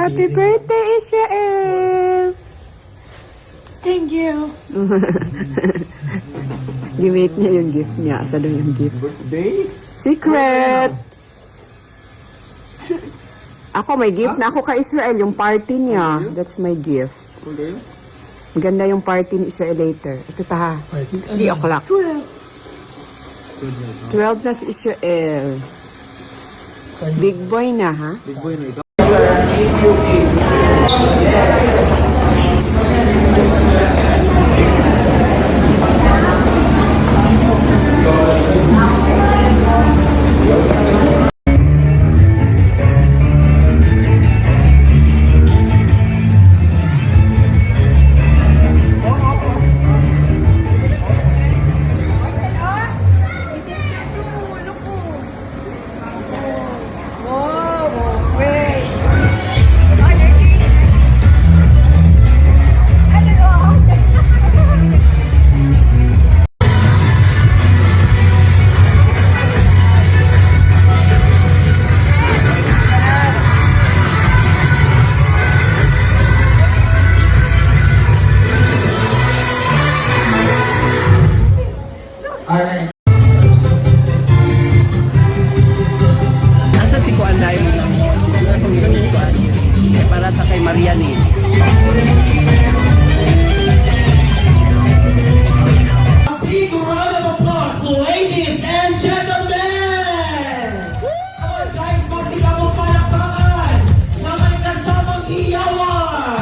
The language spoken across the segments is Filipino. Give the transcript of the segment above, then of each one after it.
Happy birthday, Israel! Thank you. Gimit niya yung gift niya. Asa daw yung gift? Birthday? Secret! Ako, may gift na ako kay Israel. Yung party niya. That's my gift. Okay. Maganda yung party ni Israel later. Ito ta ha. 3 o'clock. 12 na si Israel. Big boy na ha. Big boy na ito. Asa si Kuan dahil para sa kay Mariani. A big round of applause, ladies and gentlemen! Come on guys, masigaw mo palakpakan sa may kasamang iyawan!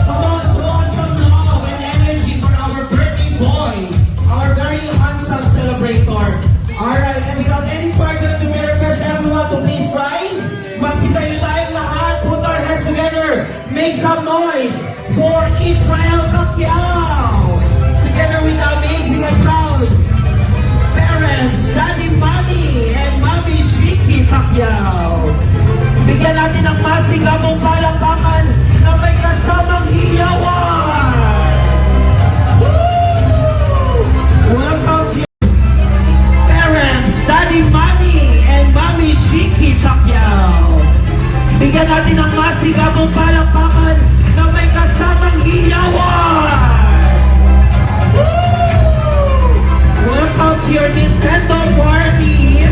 Come on, show us some love and energy for our birthday boy, our very handsome celebrator. Alright, and without any further ado, may request everyone to please rise. Magsitayo tayong lahat, put our hands together, make some noise for Israel Pacquiao! Together with the amazing and proud parents, Daddy Manny and Mommy Chicky Pacquiao. Bigyan natin ng masigabong palakpakan na may kasamang hiyawan. Woo! Welcome to parents, Daddy Manny and Mommy Chicky Pacquiao. Bigyan natin ng masigabong palakpakan na may kasamang hiyawan. Welcome to your Nintendo party.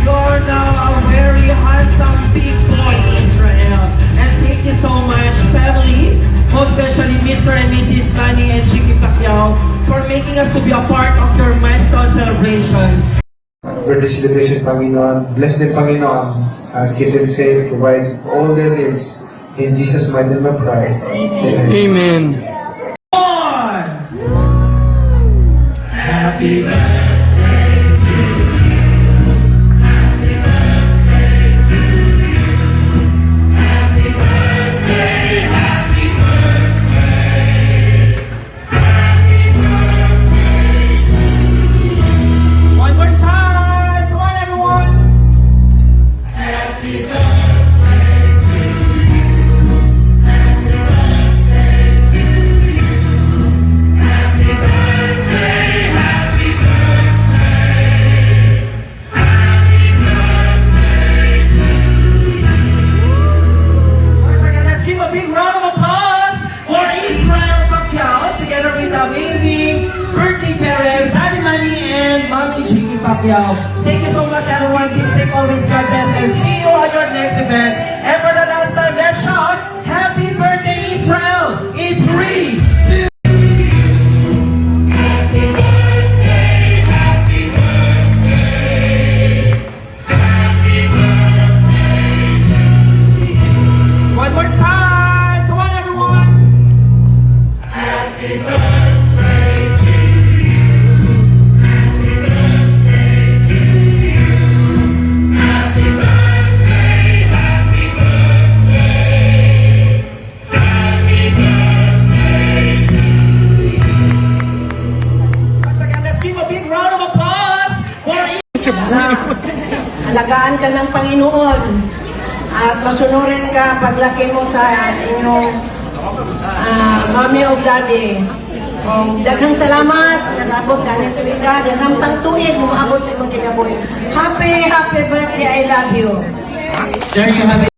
You're now a very handsome big boy, Israel. And thank you so much, family, most especially Mr. and Mrs. Manny and Chicky Pacquiao, for making us to be a part of your milestone celebration. Birthday celebration, Panginoon. Bless them, Panginoon. Keep them safe, provide all their needs. In Jesus' mighty name I pray. Amen. Amen. On! Happy One more time! Come on, everyone! Happy birthday to you. Happy birthday to you. Happy birthday, happy birthday. Happy birthday to you. Once again, let's give a big round of applause for Israel Pacquiao together with the amazing birthday parents, Daddy Manny and Mommy Chicky Pacquiao. Thank you so much, everyone. Keep safe always. God bless, and see you on your next event. And for the last time, let's shout Happy Birthday, Israel! In 3, 2. Happy birthday, happy birthday, happy birthday to you. One more time. Come on, everyone. Happy birthday to you. Happy birthday to you. Happy alagaan ka ng Panginoon at masunurin ka paglaki mo sa inyong mommy o daddy. So, daghang salamat, nag-abot ka nito ika, daghang tangtuig, umaabot sa imong kinabuhi. Happy birthday, I love you. There you have it.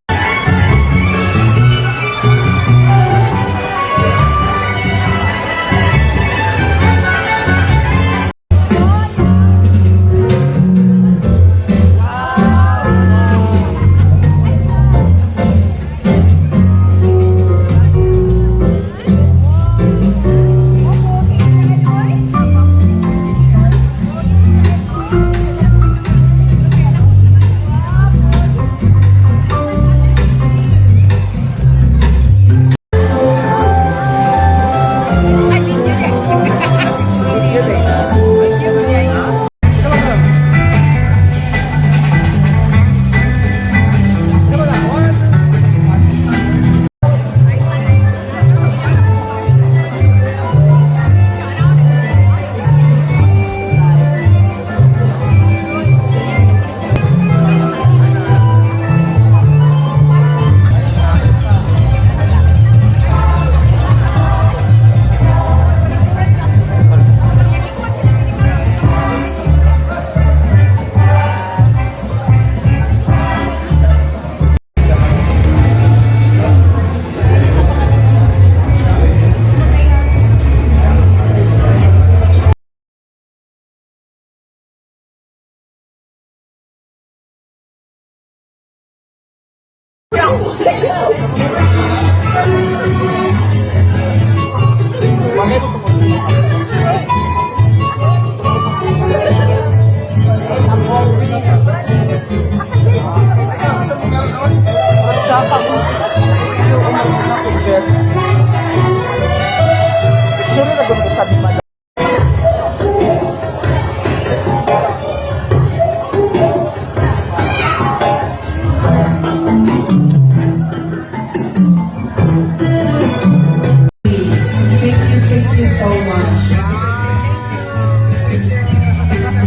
Thank you so much.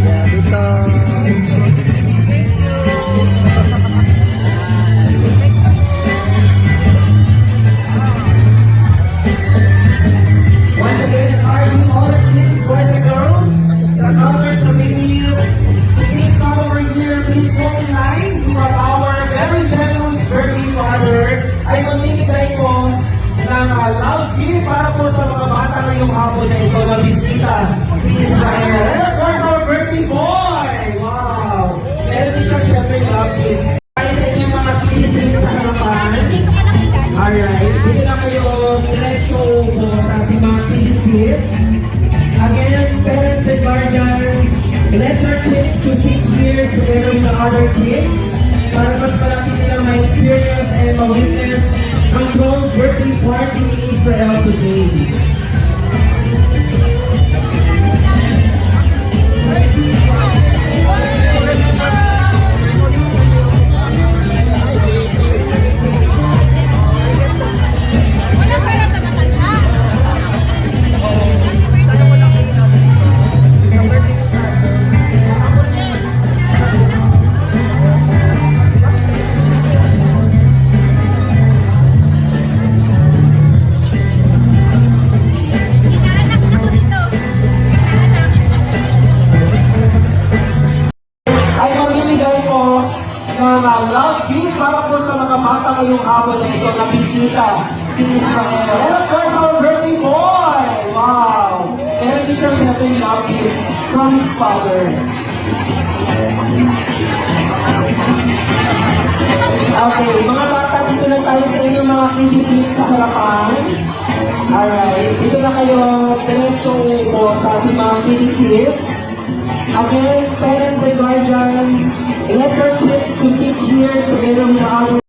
Yeah, dito. Once again, encouraging all the kids, boys and girls, the mothers, the babies, please come over here, please hold in line because our very generous birthday father ay mamimigay po ng love gift para po sa mga bata ngayong hapon na ito na bisita ni Israel. And of course, our birthday boy! Wow! Meron din siyang syempre love gift. Kaya sa inyong mga kids rin sa harapan. Alright, dito na kayo diretso po sa ating mga kids hits. Again, parents and guardians, let your kids to sit here together with the other kids para mas malaki nilang ma-experience and ma-witness ang grown birthday party ni Israel today. Love gift para po sa mga bata ngayong hapon na ito na bisita ni Israel. And of course, our birthday boy! Wow! Meron din siyang syempre love gift from his father. Okay, mga bata, dito na tayo sa inyong mga kibisit sa harapan. Alright, dito na kayo diretso po sa ating mga kibisit. Again, parents and guardians, let your kids to sit here together with our